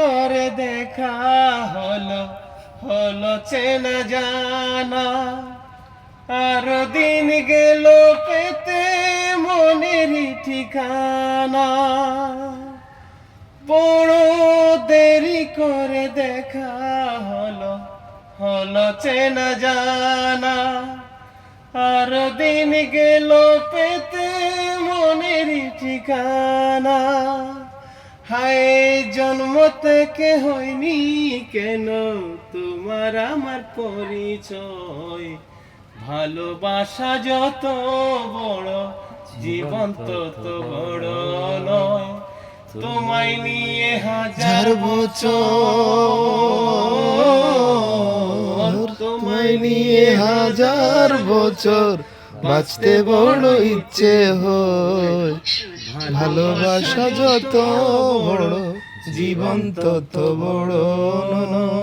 করে দেখা হলো হলো চেনা জানা, আর দিন গেল পেতে মনেরই ঠিকানা। বড় দেরি করে দেখা হলো হলো চেনা জানা, আর দিন গেল পেতে মনেরই ঠিকানা। হায় জন্ম থেকে হয়নি কেন তোমার আমার পরিচয়, ভালোবাসা যত বড় জীবন তত বড় নয়। তোমায় নিয়ে হাজার বছর, তোমায় নিয়ে হাজার বছর বাঁচতে বড় ইচ্ছে হয়, ভালোবাসা যত বড় জীবন তত বড় নয়।